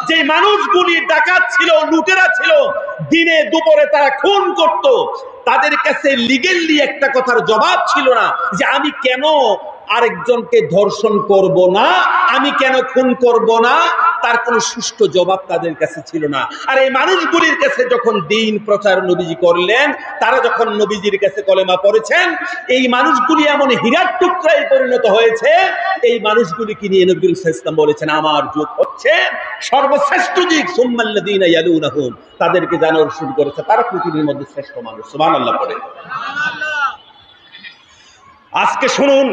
যে মানুষগুলি ডাকাত ছিল, লুটেরা ছিল, দিনে দুপুরে তারা খুন করত, তাদের কাছে লিগেলি একটা কথার জবাব ছিল না যে আমি কেন আরেকজনকে ধর্ষণ করব না, আমি কেন খুন করব না, তার কোনো সুষ্ঠু জবাব তাদের কাছে ছিল না। আর এই মানুষগুলির কাছে যখন দিন প্রচার নবীজি করলেন, তারা যখন নবীজির কাছে কলেমা পড়েছেন, এই মানুষগুলি এমন হীরার টুকরায় পরিণত হয়েছে। এই মানুষগুলিকে নিয়ে নবী সাল্লাল্লাহু আলাইহি ওয়াসাল্লাম বলেছেন আমার যুগ হচ্ছে সর্বশ্রেষ্ঠ যুগ, সুম্মাল্লাযীনা ইয়ালুনাহুম, তাদেরকে জানানো শুরু করেছে তারা পৃথিবীর মধ্যে শ্রেষ্ঠ মানুষ। সুবহানাল্লাহ পড়ে। আজকে শুনুন,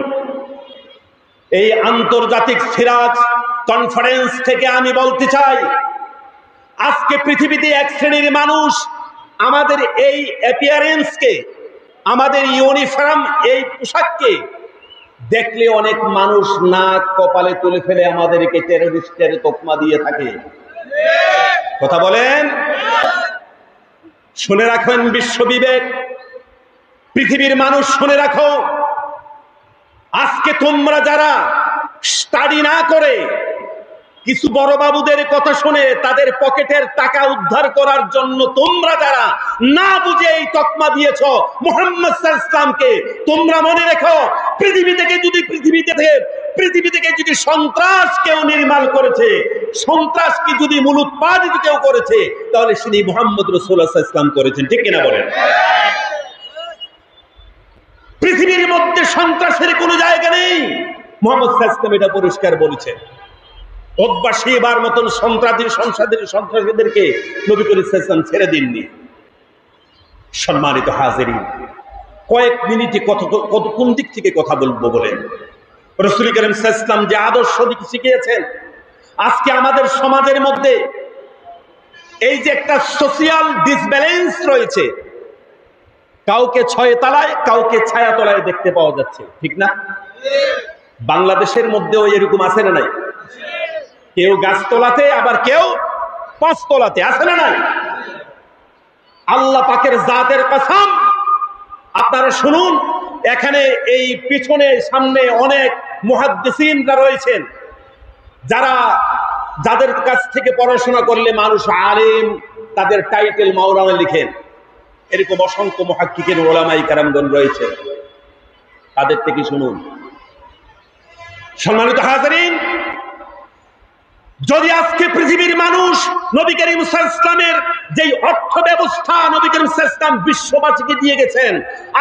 এই আন্তর্জাতিক সিরাজ কনফারেন্স থেকে আমি বলতে চাই, আজকে পৃথিবীতে এক শ্রেণীর মানুষ আমাদের এই অ্যাপিয়ারেন্সকে, আমাদের ইউনিফর্ম, এই পোশাককে দেখলে অনেক মানুষ নাক কপালে তুলে ফেলে আমাদেরকে টেররিস্টের তকমা দিয়ে থাকে। কথা বলেন। শুনে রাখেন বিশ্ব বিবেক, পৃথিবীর মানুষ শুনে রাখো, আজকে তোমরা যারা স্টাডি না করে কিছু বড় বাবুদের কথা শুনে তাদের পকেটের টাকা উদ্ধার করার জন্য তোমরা যারা না বুঝে এই তকমা দিয়েছ মুহাম্মদ সাল্লাল্লাহু আলাইহি ওয়াসাল্লামকে, তোমরা মনে রেখো পৃথিবী থেকে যদি সন্ত্রাস কেউ নির্মাণ করেছে, সন্ত্রাসকে যদি মূলোৎপাদিত কেউ করেছে, তাহলে তিনি মুহাম্মদ রাসূলুল্লাহ সাল্লাল্লাহু আলাইহি ওয়াসাল্লাম করেছেন। ঠিক কিনা বলেন? পৃথিবীর মধ্যে সন্ত্রাসের কোনো জায়গা নেই, মুহাম্মদ সাল্লাল্লাহু আলাইহি ওয়াসাল্লাম এটা পরিষ্কার বলেছেন। অভ্যাসীবার মতন সন্ত্রাসীদেরকে নবী করিম সাল্লাল্লাহু আলাইহি ওয়াসাল্লাম ছেড়ে দিননি। সম্মানিত হাজিরিন, কয়েক মিনিটে কোন দিক থেকে কথা বলবো বলেন? রাসূল করিম সাল্লাল্লাহু আলাইহি ওয়াসাল্লাম যে আদর্শ দিক শিখিয়েছেন, আজকে আমাদের সমাজের মধ্যে এই যে একটা সোশিয়াল ডিসব্যালেন্স রয়েছে, কাউকে 6 তলায় কাউকে ছায়া তলায় দেখতে পাওয়া যাচ্ছে, ঠিক না? বাংলাদেশের মধ্যেও এরকম আছে না নাই? কেউ গাছতলাতে, আবার কেউ 5 তলাতে, আছে না নাই? আল্লাহ পাকের জাতের কসম, আপনারা শুনুন, এখানে এই পিছনে সামনে অনেক মুহাদ্দিসিনরা রয়েছেন, যাদের কাছ থেকে পড়াশোনা করলে মানুষ আলেম, তাদের টাইটেল মাওলানা লিখেন, এরকম অসংখ্য মুহাক্কিকিন উলামায়ে কেরামগণ রয়েছে, তাদের থেকে শুনুন। সম্মানিত হাজিরিন, যদি আজকে পৃথিবীর মানুষ নবী করিম সাল্লাল্লাহু আলাইহি ওয়াসাল্লামের যেই অর্থ ব্যবস্থা নবী করিম সাল্লাল্লাহু আলাইহি ওয়াসাল্লাম বিশ্ববাসীকে দিয়ে গেছেন,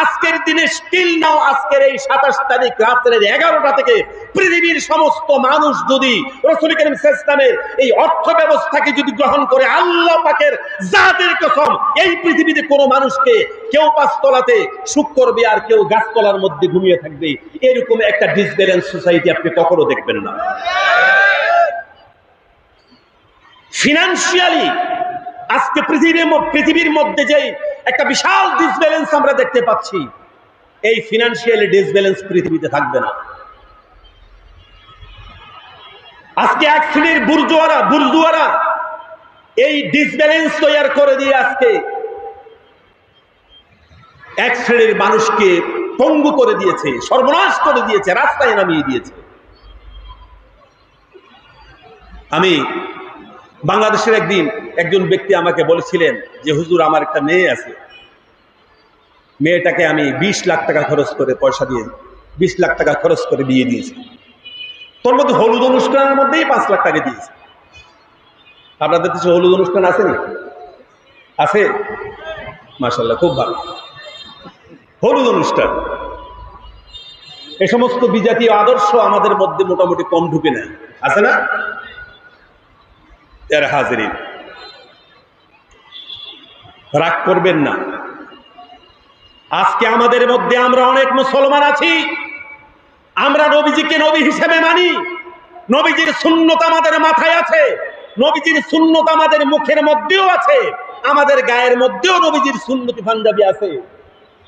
আজকের দিনে স্টিল নাও, আজকের এই 27 তারিখ রাত্রের 11টা থেকে পৃথিবীর সমস্ত মানুষ যদি রাসূল করিম সাল্লাল্লাহু আলাইহি ওয়াসাল্লামের এই অর্থ ব্যবস্থাকে যদি গ্রহণ করে, আল্লাহ পাকের জাতের কসম, এই পৃথিবীতে কোনো মানুষকে কেউ 5 তলাতে সুখ করবে আর কেউ গাছতলার মধ্যে ঘুমিয়ে থাকবে, এরকম একটা ডিসব্যালেন্স সোসাইটি আপনি কখনো দেখবেন না। ফিনান্সিয়ালি আজকে পৃথিবীর মধ্যে যে একটা বিশাল ডিসব্যালেন্স আমরা দেখতে পাচ্ছি, এই ফিনান্সিয়ালি ডিসব্যালেন্স পৃথিবীতে থাকবে না। আজকে এক শ্রেণীর বুর্জুয়ারা এই ডিসব্যালেন্স তৈরি করে দিয়ে আজকে এক শ্রেণীর মানুষকে পঙ্গু করে দিয়েছে, সর্বনাশ করে দিয়েছে, রাস্তায় নামিয়ে দিয়েছে। আমি বাংলাদেশের একজন ব্যক্তি আমাকে বলেছিলেন যে হুজুর, আমার একটা মেয়ে আছে, মেয়েটাকে আমি 20 লাখ টাকা খরচ করে, পয়সা দিয়ে 20 লাখ টাকা খরচ করে বিয়ে দিয়েছি, তোর মধ্যে হলুদ অনুষ্ঠানের মধ্যেই 5 লাখ টাকা দিয়েছি। আপনাদের দেশে হলুদ অনুষ্ঠান আছে না? আছে? মাশাআল্লাহ, খুব ভালো। হলুদ অনুষ্ঠান, এ সমস্ত বিজাতীয় আদর্শ আমাদের মধ্যে মোটামুটি কম ঢুকে না, আছে না? এর হাজিরিন, রাগ করবেন না। আজকে আমাদের মধ্যে আমরা অনেক মুসলমান আছি, আমরা নবীজিকে নবী হিসেবে মানি, নবীজির সুন্নত আমাদের মাথায় আছে, নবীজির সুন্নত আমাদের মুখের মধ্যেও আছে, আমাদের গায়ের মধ্যেও নবীজির সুন্নতি পাঞ্জাবি আছে।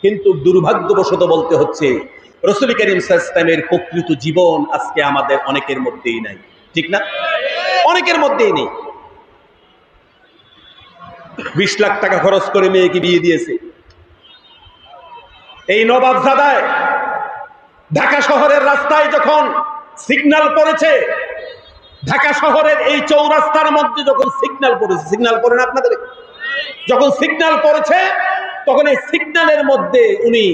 কিন্তু দুর্ভাগ্যবশত বলতে হচ্ছে, রাসূল করিম সাল্লাল্লাহু আলাইহি ওয়াসাল্লামের প্রকৃত জীবন আজকে আমাদের অনেকের মধ্যেই নাই, ঠিক না? অনেকের মধ্যেই নেই। 20 লাখ টাকা খরচ করে মেয়েকে বিয়ে দিয়েছে। এই নবাবজাদায় ঢাকা শহরের রাস্তায় যখন সিগন্যাল পড়েছে, ঢাকা শহরের এই চৌরাস্তার মধ্যে যখন সিগন্যাল পড়েছে, সিগন্যাল পড়ে না আপনাদের, যখন সিগন্যাল পড়েছে তখন এই সিগন্যালের মধ্যে উনি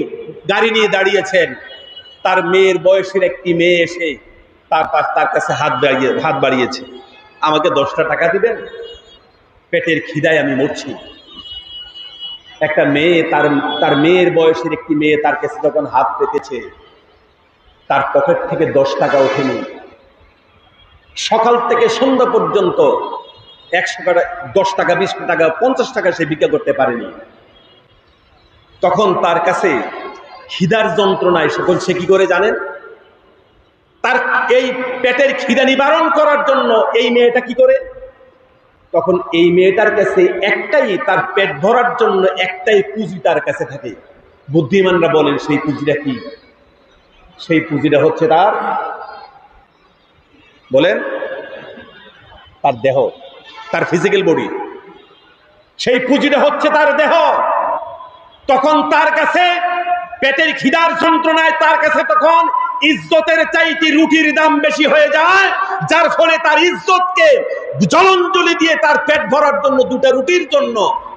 গাড়ি নিয়ে দাঁড়িয়েছেন, তার মেয়ের বয়সের একটি মেয়ে এসে তার কাছে হাত বাড়িয়েছে, আমাকে 10টা টাকা দিবেন, পেটের খিদায় আমি মরছি। একটা মেয়ে, তার মেয়ের বয়সের একটি মেয়ে তার কাছে যখন হাত পেতেছে, তার পকেট থেকে 10 টাকা ওঠেনি। সকাল থেকে সন্ধ্যা পর্যন্ত 100 টাকা, 10 টাকা, 20 টাকা, 50 টাকা সে ভিক্ষা করতে পারেনি। তখন তার কাছে খিদার যন্ত্রণায় সকল সে কি করে জানেন, তার এই পেটের খিদা নিবারণ করার জন্য এই মেয়েটা কি করে, তখন এই মেয়েটার কাছে একটাই, তার পেট ভরার জন্য একটাই পুঁজি তার কাছে থাকে। বুদ্ধিমানরা বলেন সেই পুঁজিটা কি? সেই পুঁজিটা হচ্ছে তার, বলেন, তার দেহ, তার ফিজিক্যাল বডি। সেই পুঁজিটা হচ্ছে তার দেহ। তখন তার কাছে পেটের খিদার যন্ত্রণায় তার কাছে তখন ইজ্জতের চাইতে রুটির দাম বেশি হয়ে যায়, যার ফলে তার ইজ্জতকে জলাঞ্জলি দিয়ে তার পেট ভরার জন্য 2টা রুটির জন্য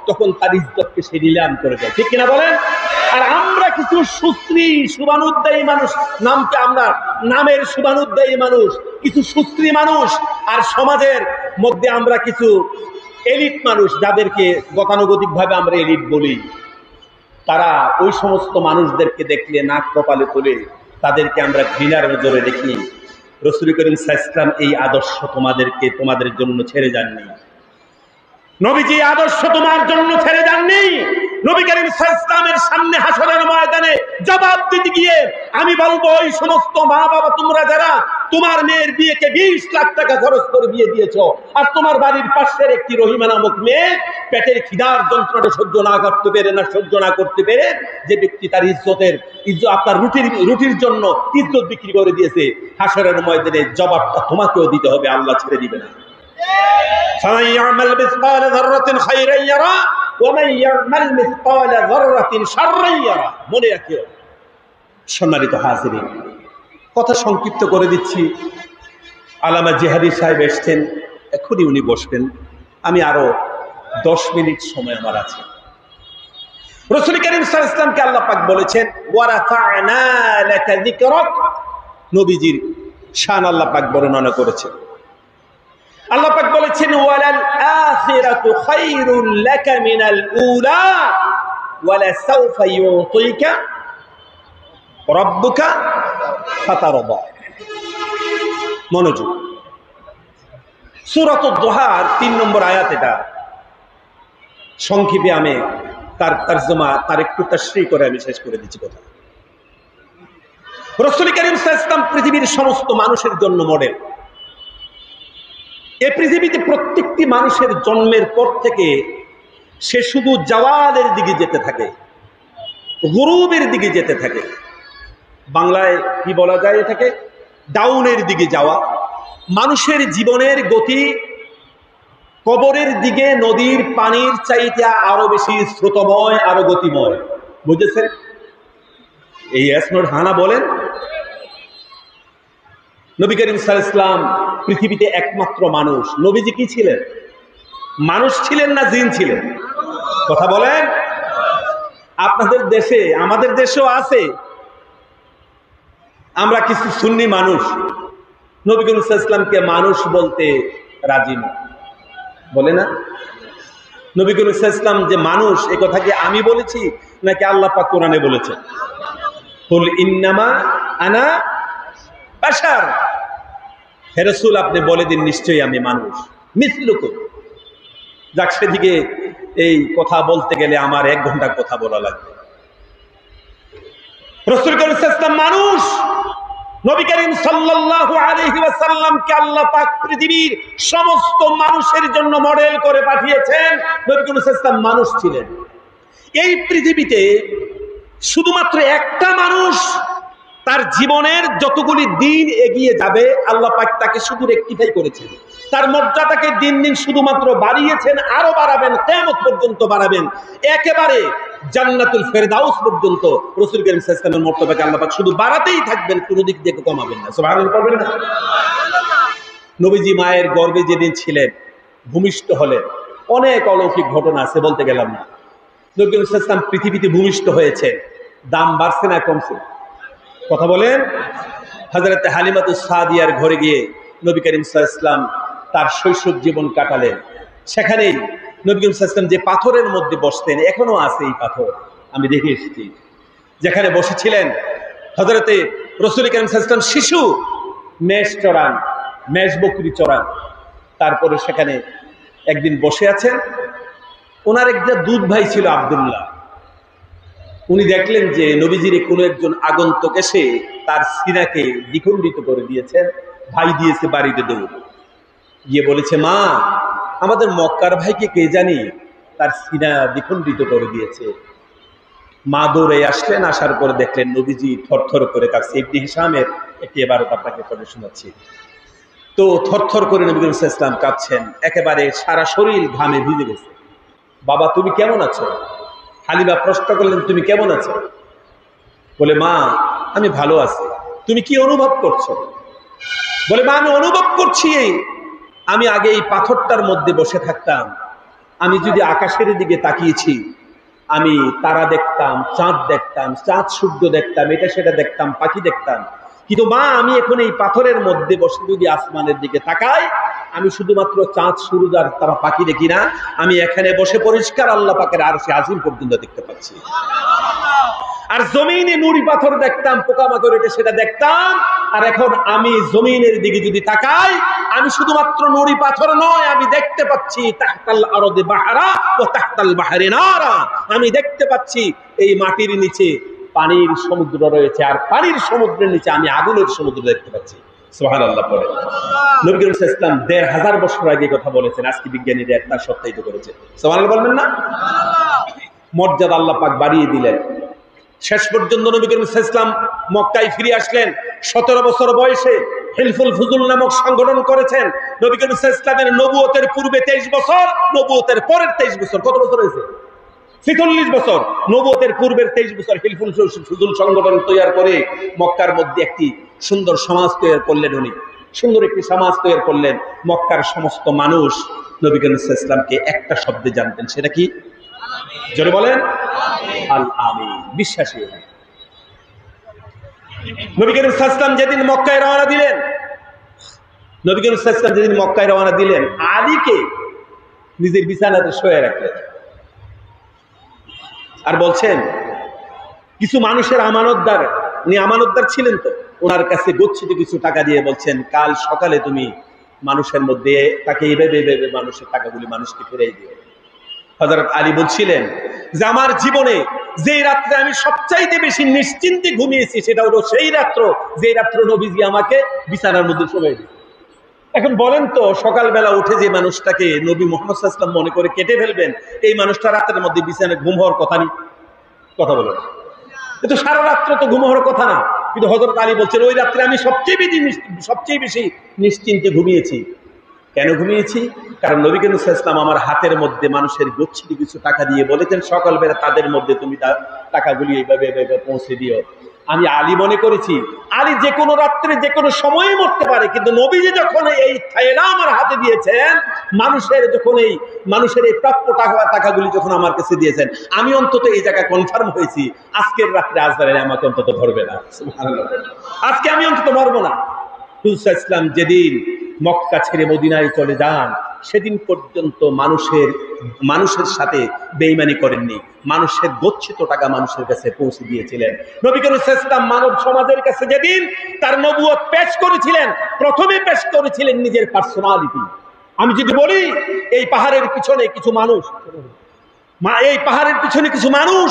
তখন তার ইজ্জতকে সে নিলাম করে দেয়। ঠিক কিনা বলেন? আর আমরা কিছু সুশ্রী শুভানুদ্দায়ী মানুষ, আমরা নামের শুভানুদ্দায়ী মানুষ, কিছু সুশ্রী মানুষ, আর সমাজের মধ্যে আমরা কিছু এলিট মানুষ, যাদেরকে গতানুগতিক ভাবে আমরা এলিট বলি, তারা ওই সমস্ত মানুষদেরকে দেখলে নাক কপালে তোলে, তাদেরকে আমরা ঘৃণার নজরে দেখি। রাসূল করিম সাল্লাল্লাহু আলাইহি ওয়াসাল্লাম এই আদর্শ তোমাদের জন্য ছেড়ে যাননি। নবীজি আদর্শ তোমার জন্য ছেড়ে যাননি। নবী করিম সাল্লাল্লাহু আলাইহি ওয়াসাল্লামের সামনে হাসরের ময়দানে জবাব দিতে গিয়ে আমি বলবো, ওই সমস্ত মা বাবা তোমরা যারা তোমার মেয়ের বিয়েকে 20 লাখ টাকা খরচ করে বিয়ে দিয়েছো, আর তোমার বাড়ির পাশের একটি রহিমা নামক মেয়ে পেটের খিদার যন্ত্রণা সহ্য না করতে পেরে যে ব্যক্তি তার ইজ্জত আপনার রুটির জন্য ইজ্জত বিক্রি করে দিয়েছে, হাসরের ময়দানে জবাবটা তোমাকেও দিতে হবে, আল্লাহ ছেড়ে দিবে না। فمن يعمل مثقال ذرة خيرا يره ومن يعمل مثقال ذرة شرا يره। মনে রাখিও সম্মানিত হাজিরিন, কথা সংক্ষিপ্ত করে দিচ্ছি। আল্লামা জিহাদি সাহেব এসেছেন, এখনই উনি বসবেন, আমি আরো 10 মিনিট সময় আমার আছে। রাসূল করিম সাল্লাল্লাহু আলাইহি ওয়াসাল্লামকে আল্লাহ পাক বলেছেন ওয়ারাফা'না লাকা যিকরাক, নবীজির শান আল্লাহ পাক বর্ণনা করেছেন। আল্লাহ পাক বলেছেন ওয়ালাল আখিরাতু খায়রুল লাকা মিনাল উলা ওয়ালা সাওফা ইউতিকা রাব্বুকা ফাতারদা। মনোযোগ, সূরাতুদ দুহার 3 নম্বর আয়াত। এটা সংক্ষেপে আমি তার তরজমা, তার একটু তাশরীহ করে আমি শেষ করে দিচ্ছি কথা। রাসূল করিম সাল্লাল্লাহু আলাইহি ওয়াসাল্লাম পৃথিবীর সমস্ত মানুষের জন্য মডেল। এই পৃথিবীতে প্রত্যেকটি মানুষের জন্মের পর থেকে সে শুধু জাওয়ালের দিকে যেতে থাকে, গুরুবের দিকে যেতে থাকে। বাংলায় কি বলা যায় এটাকে? ডাউনের দিকে যাওয়া। মানুষের জীবনের গতি কবরের দিকে নদীর পানির চাইতে আরো বেশি স্রোতময়, আরো গতিময়। বুঝেছেন? এই এসনোর হানা বলেন। নবী করিম সাল্লাল্লাহু আলাইহি ওয়াসাল্লাম পৃথিবীতে একমাত্র মানুষ। নবীজি কি ছিলেন? মানুষ ছিলেন না জিন ছিলেন? কথা বলেন। আপনাদের দেশে, আমাদের দেশেও আছে, আমরা কিছু সুন্নি মানুষ নবী করিম সাল্লাল্লাহু আলাইহি ওয়াসাল্লামকে মানুষ বলতে রাজি না, বলে না? নবী করিম সাল্লাল্লাহু আলাইহি ওয়াসাল্লাম যে মানুষ, এই কথা কি আমি বলেছি নাকি আল্লাহ পাক কোরআনে বলেছেন? কুল ইন্নামা আনা বাশার। হে রাসূল, আপনি বলে দিন নিশ্চয়ই আমি মানুষ, মিসলুকুম। যাক, সেদিকে এই কথা বলতে গেলে আমার 1 ঘন্টা কথা বলা লাগবে। রাসূল করিম সাল্লাল্লাহু আলাইহি ওয়াসাল্লাম মানুষ। নবী করিম সাল্লাল্লাহু আলাইহি ওয়াসাল্লামকে আল্লাহ পাক পৃথিবীর সমস্ত মানুষের জন্য মডেল করে পাঠিয়েছেন। নবী করিম সাল্লাল্লাহু আলাইহি ওয়াসাল্লাম মানুষ ছিলেন। এই পৃথিবীতে শুধুমাত্র একটা মানুষ তার জীবনের যতগুলি দিন এগিয়ে যাবে, আল্লাহ পাক তাকে শুধু রেকটিফাই করেছেন। তার মর্যাদাকে দিন দিন শুধুমাত্র বাড়িয়েছেন, আরো বাড়াবেন, কিয়ামত পর্যন্ত বাড়াবেন, একেবারে জান্নাতুল ফেরদাউস পর্যন্ত রাসূল করিম সাল্লাল্লাহু আলাইহি ওয়াসাল্লামের মর্যাদাকে আল্লাহ পাক শুধু বাড়াতেই থাকবেন, কোনো দিক থেকে কমাবেন না। সুবহানাল্লাহ বলবেন না? নবীজি মায়ের গর্ভে যেদিন ছিলেন, ভূমিষ্ঠ হলেন, অনেক অলৌকিক ঘটনা আছে, বলতে গেলাম না। নবী করিম সাল্লাল্লাহু আলাইহি ওয়াসাল্লাম পৃথিবীতে ভূমিষ্ঠ হয়েছে, দাম বাড়ছে না কমছে? কথা বলেন। হযরত হালিমাতুস সাদিয়ার ঘরে গিয়ে নবী করিম সাল্লাল্লাহু আলাইহি ওয়াসাল্লাম তার শৈশব জীবন কাটালেন। সেখানেই নবী করিম সাল্লাল্লাহু আলাইহি ওয়াসাল্লাম যে পাথরের মধ্যে বসতেন, এখনো আছে এই পাথর, আমি দেখে এসেছি, যেখানে বসেছিলেন হযরতে রাসূল করিম সাল্লাল্লাহু আলাইহি ওয়াসাল্লাম শিশু মেষ চড়ান, মেষ বকরি চড়ান। তারপরে সেখানে একদিন বসে আছেন, ওনার একটা দুধ ভাই ছিল আব্দুল্লাহ। উনি দেখলেন যে নবীজির কোনো একজন আগন্তুক এসে তার সিনাকে দ্বিখণ্ডিত করে দিয়েছেন, ভাই দিয়েছে বাড়িতে দৌড় গিয়ে বলেছে, মা আমাদের মক্কার ভাইকে কে জানি তার সিনা দ্বিখণ্ডিত করে দিয়েছে। মা দৌড়ে আসলেন, আসার পরে দেখলেন নবীজি থরথর করে কাঁপছে। ইবনে হিশামের একটি ইবারত আপনাকে পড়ে শোনাচ্ছি। তো থরথর করে নবী করিম সাল্লাল্লাহু আলাইহি ওয়াসাল্লাম কাঁপছেন, একেবারে সারা শরীর ঘামে ভিজে গেছে। বাবা তুমি কেমন আছো? হালিমা প্রশ্ন করলেন, তুমি কেমন আছো? বলে, মা আমি ভালো আছি। তুমি কি অনুভব করছো? বলে, মা আমি অনুভব করছি আমি আগে এই পাথরটার মধ্যে বসে থাকতাম, আমি যদি আকাশের দিকে তাকিয়েছি আমি তারা দেখতাম, চাঁদ দেখতাম, চাঁদ সূর্য দেখতাম, এটা সেটা দেখতাম, পাখি দেখতাম। কিন্তু মা আমি এখন এই পাথরের মধ্যে বসে যদি আসমানের দিকে তাকাই, আমি শুধুমাত্র চাঁদ সূর্য আর তারা পাখি দেখি না, আমি এখানে বসে পরিষ্কার আল্লাহ পাকের আরশে আজিম পর্যন্ত দেখতে পাচ্ছি। আর জমিনে নুড়ি পাথর দেখতাম, পোকামাকড় এটা সেটা দেখতাম, আর এখন আমি জমিনের দিকে যদি তাকাই, আমি শুধুমাত্র নুড়ি পাথর নয়, আমি দেখতে পাচ্ছি তাহতাল আরদি বাহরা ওয়া তাহতাল বাহরি নারা। আমি দেখতে পাচ্ছি এই মাটির নিচে পানির সমুদ্র রয়েছে, আর পানির সমুদ্রের নিচে আমি আগুনের সমুদ্র দেখতে পাচ্ছি। সুবহানাল্লাহ পড়ে। নবী করিম সাল্লাল্লাহু আলাইহি ওয়াসাল্লাম ১৫০০ বছর আগে কথা বলেছেন, আজকে বিজ্ঞানীরা একটা সত্যায়িত করেছে। সুবহানাল্লাহ বলবেন না? মর্যাদা আল্লাহ পাক বাড়িয়ে দিলেন। শেষ পর্যন্ত নবী করিম সাল্লাল্লাহু আলাইহি ওয়াসাল্লাম মক্কায় ফিরে আসলেন। ১৭ বছর বয়সে হিলফুল ফুজুল নামক সংগঠন করেছেন। নবী করিম সাল্লাল্লাহু আলাইহি ওয়াসাল্লামের নবুয়তের পূর্বে 23 বছর, নবুয়তের পরের 23 বছর, কত বছর হয়েছে? ৪৬ বছর। নবুয়তের পূর্বের 23 বছর হিলফুল ফুজুল সংগঠন তৈরি করে মক্কার মধ্যে একটি সুন্দর সমাজ তৈরি করলেন। উনি সুন্দর একটি সমাজ তৈরি করলেন। মক্কার সমস্ত মানুষ নবী করিম সাল্লাল্লাহু আলাইহি ওয়াসাল্লামকে একটা শব্দে জানতেন, সেটা কি? জোরে বলেন, আল আমিন, বিশ্বাসী। নবী করিম সাল্লাল্লাহু আলাইহি ওয়াসাল্লাম যেদিন মক্কায় রওনা দিলেন, নবী করিম সাল্লাল্লাহু আলাইহি ওয়াসাল্লাম যেদিন মক্কায় রওনা দিলেন, আলীকে নিজের বিছানাতে শুয়ে রাখলেন আর বলছেন, কিছু মানুষের আমানতদার, উনি আমানতদার ছিলেন, তো ওনার কাছে গচ্ছিত কিছু টাকা দিয়ে বলছেন, কাল সকালে তুমি মানুষের মধ্যে তাকে এইভাবে মানুষের টাকাগুলি মানুষকে ফিরিয়ে দিও। হযরত আলী বলছিলেন যে আমার জীবনে যে রাত্রে আমি সবচাইতে বেশি নিশ্চিন্তে ঘুমিয়েছি সেটা হলো সেই রাত্র যে রাত্র নবীজি আমাকে বিছানার মধ্যে শোয়াই দিয়েছে। এখন বলেন তো, সকালবেলা উঠে যে মানুষটাকে নবী মুহাম্মদ সাল্লাল্লাহু আলাইহি ওয়াসাল্লাম মনে করে কেটে ফেলবেন, এই মানুষটা রাতের মধ্যে বিছানায় ঘুম হওয়ার কথা নেই? কথা বলেন, কিন্তু সারা রাত্র তো ঘুম হওয়ার কথা না। কিন্তু হযরত আলী বলছেন, ওই রাত্রে আমি সবচেয়ে বেশি নিশ্চিন্তে ঘুমিয়েছি। কেন ঘুমিয়েছি? কারণ নবী করিম সাল্লাল্লাহু আলাইহি ওয়াসাল্লাম আমার হাতের মধ্যে মানুষের গচ্ছিত কিছু টাকা দিয়ে বলেছেন, সকালবেলা তাদের মধ্যে তুমি টাকাগুলি এইভাবে পৌঁছে দিও। আমি আলী মনে করেছি আলী যে কোনো রাত্রে যে কোনো সময়ে মরতে পারে, কিন্তু নবীজি যখন এই থায়লা আমার হাতে দিয়েছেন, মানুষের এই প্রাপ্য টাকাগুলি যখন আমার কাছে দিয়েছেন, আমি অন্তত এই জায়গায় কনফার্ম হয়েছি আজকের রাত্রে আজরাইল আমাকে অন্তত ধরবে না। সুবহানাল্লাহ, আজকে আমি অন্তত মরবো না। রাসূল সাল্লাল্লাহু আলাইহি ওয়াসাল্লাম যেদিন মক্কা ছেড়ে মদিনায় চলে যান, সেদিন পর্যন্ত মানুষের সাথে বেঈমানি করেননি, মানুষের গচ্ছিত টাকা মানুষের কাছে পৌঁছে দিয়েছিলেন। নবী করিম সাল্লাল্লাহু আলাইহি ওয়াসাল্লাম মানব সমাজের কাছে যেদিন তার নবুয়ত পেশ করেছিলেন, প্রথমে পেশ করেছিলেন নিজের পার্সোনালিটি। আমি যদি বলি, এই পাহাড়ের পিছনে কিছু মানুষ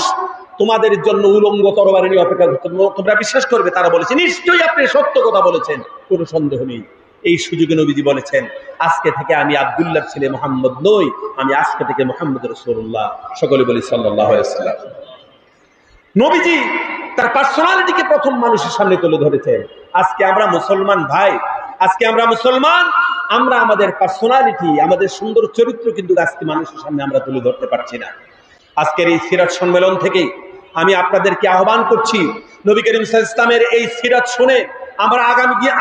তোমাদের জন্য উলঙ্গ তরবারি নিয়ে অপেক্ষা করতে, তোমরা বিশ্বাস করবে? তারা বলেছে, নিশ্চয়ই আপনি সত্য কথা বলেছেন, কোনো সন্দেহ নেই। এই সুযোগে নবীজি বলেছেন, আজকে থেকে আমি আব্দুল্লাহর ছেলে মুহাম্মদ নই, আমি আজকে থেকে মুহাম্মদ রাসূলুল্লাহ। সকলে বলি সাল্লাল্লাহু আলাইহি ওয়াসাল্লাম। নবীজি তার পার্সোনালিটিকে প্রথম মানুষের সামনে তুলে ধরেছেন। আজকে আমরা মুসলমান ভাই, আজকে আমরা মুসলমান, আমরা আমাদের পার্সোনালিটি, আমাদের সুন্দর চরিত্র কিন্তু আজকে মানুষের সামনে আমরা তুলে ধরতে পারছি না। আজকের এই সিরাত সম্মেলন থেকে আমি আপনাদেরকে আহ্বান করছি, নবী করিম সাল্লাল্লাহু আলাইহি ওয়াসাল্লামের এই সিরাত শুনে আমরা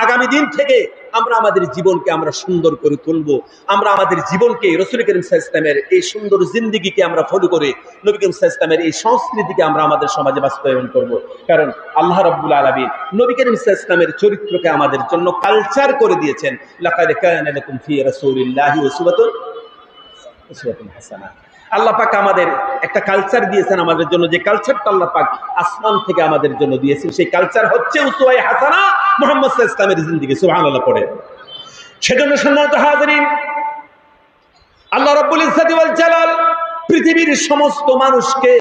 আগামী দিন থেকে আমরা আমাদের জীবনকে আমরা সুন্দর করে তুলবো। আমরা আমাদের জীবনকে রাসূল করিম সাল্লাল্লাহু আলাইহি ওয়াসাল্লামের এই সুন্দর জিন্দেগিকে আমরা ফলো করে নবী করিম সাল্লাল্লাহু আলাইহি ওয়াসাল্লামের এই সংস্কৃতিকে আমরা আমাদের সমাজে বাস্তবায়ন করব। কারণ আল্লাহ রাব্বুল আলামিন নবী করিম সাল্লাল্লাহু আলাইহি ওয়াসাল্লামের চরিত্রকে আমাদের জন্য কালচার করে দিয়েছেন। লাকাদ কানা লাকুম ফি রাসূলিল্লাহি উসওয়াতুন হাসানাহ। আল্লাহ পাক আমাদের একটা কালচার দিয়েছেন আমাদের জন্য, যে কালচারটা আল্লাহ পাক আসমান থেকে আমাদের জন্য দিয়েছেন, সেই কালচার হচ্ছে উসওয়ায়ে হাসানা মুহাম্মদ সাল্লাল্লাহু আলাইহি ওয়াসাল্লামের জিন্দেগি। সুবহানাল্লাহ পড়ে। সেজন্য সম্মানিত হাজিরিন, আল্লাহ রাব্বুল ইজ্জত ওয়াল জালাল পৃথিবীর সমস্ত মানুষকে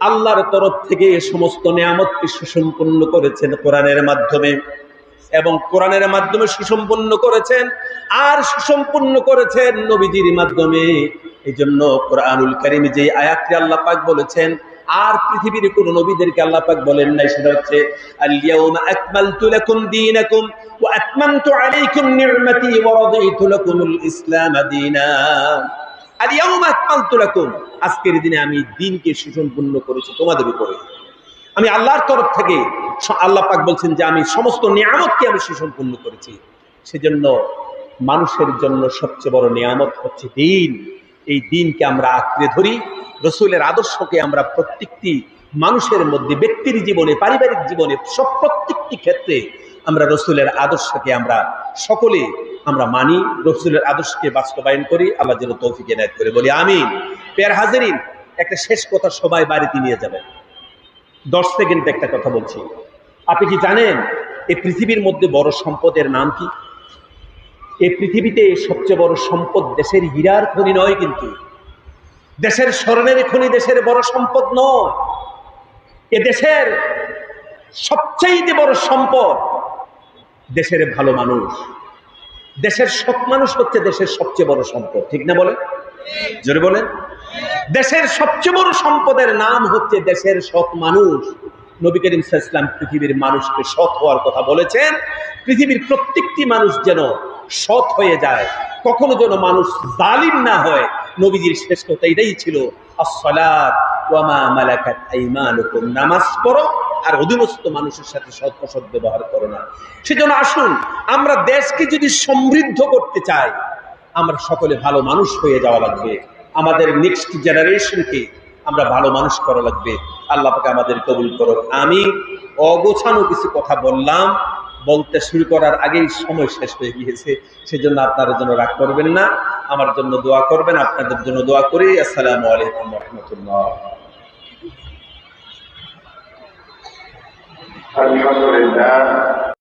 আল্লাহর তরফ থেকে সমস্ত নিয়ামতকে সুসম্পন্ন করেছেন কোরআনের মাধ্যমে, এবং কোরআনের মাধ্যমে সুসম্পন্ন করেছেন, আর সুসম্পন্ন করেছেন নবীজির মাধ্যমে। এই জন্য কোরআনুল কারীমে যে আয়াতটি আল্লাহ পাক বলেছেন, আর পৃথিবীর কোন নবীদেরকে আল্লাহ পাক বলেন নাই, সেটা হচ্ছে আল ইয়াউমা আকমালতু লাকুম দীনাকুম ওয়া আতমামতু আলাইকুম নি'মাতি ওয়া রাদিতু লাকুমুল ইসলাম দীনা। আল ইয়াউমা আকমালতু লাকুম, আজকের দিনে আমি দ্বীনকে সুসম্পূর্ণ করেছি তোমাদের উপরে। আমি আল্লাহর তরফ থেকে, আল্লাহ পাক বলছেন যে আমি সমস্ত নিয়ামতকে আমি সুসম্পূর্ণ করেছি। সেজন্য মানুষের জন্য সবচেয়ে বড় নিয়ামত হচ্ছে দ্বীন। এই দ্বীনকে আমরা আঁকড়ে ধরি, রাসূলের আদর্শকে আমরা প্রত্যেকটি মানুষের মধ্যে, ব্যক্তির জীবনে, পারিবারিক জীবনে, প্রত্যেকটি ক্ষেত্রে আমরা রাসূলের আদর্শকে আমরা সকলে আমরা মানি, রাসূলের আদর্শকে বাস্তবায়ন করি। আল্লাহ যেন তৌফিক এনায়েত করে, বলি আমিন। প্রিয় হাজিরিন, একটা শেষ কথা সবাই বাড়িতে নিয়ে যাবেন। 10 সেকেন্ড একটা কথা বলছি। আপনি কি জানেন এই পৃথিবীর মধ্যে বড় সম্পদের নাম কি? এই পৃথিবীতে সবচেয়ে বড় সম্পদ দেশের হীরার খনি নয়, কিন্তু দেশের স্বর্ণের খনি দেশের বড় সম্পদ নয়। এ দেশের সবচেয়ে বড় সম্পদ দেশের ভালো মানুষ, দেশের সৎ মানুষ হচ্ছে দেশের সবচেয়ে বড় সম্পদ। ঠিক না বলেন? জোরে বলেন। দেশের সবচেয়ে বড় সম্পদের নাম হচ্ছে দেশের সৎ মানুষ। নবী করিম সাল্লাল্লাহু আলাইহি ওয়াসাল্লাম পৃথিবীর মানুষকে সৎ হওয়ার কথা বলেছেন। পৃথিবীর প্রত্যেকটি মানুষ যেন সৎ হয়ে যায়, কখনো যেন মানুষ জালিম না হয়। নবীজির শেষ কথা এটাই ছিল, আস-সালাত ওয়া মা মালাকাত আইমানুকুম, নামাজ পড়ো আর অধীনস্থ মানুষের সাথে সৎ ব্যবহার করো না। সেজন্য আসুন, আমরা দেশকে যদি সমৃদ্ধ করতে চাই, আমরা সকলে ভালো মানুষ হয়ে যাওয়া লাগবে। আমাদের নেক্সট জেনারেশনকে আমরা ভালো মানুষ করা লাগবে। আল্লাহ পাক আমাদের কবুল করুন। আমি অগোছানো কিছু কথা বললাম, বলতে শুরু করার আগেই সময় শেষ হয়ে গিয়েছে। সেজন্য আপনারা যেন রাগ করবেন না, আমার জন্য দোয়া করবেন, আপনাদের জন্য দোয়া করি। আসসালামু আলাইকুম ওয়া রাহমাতুল্লাহ। আলহামদুলিল্লাহ।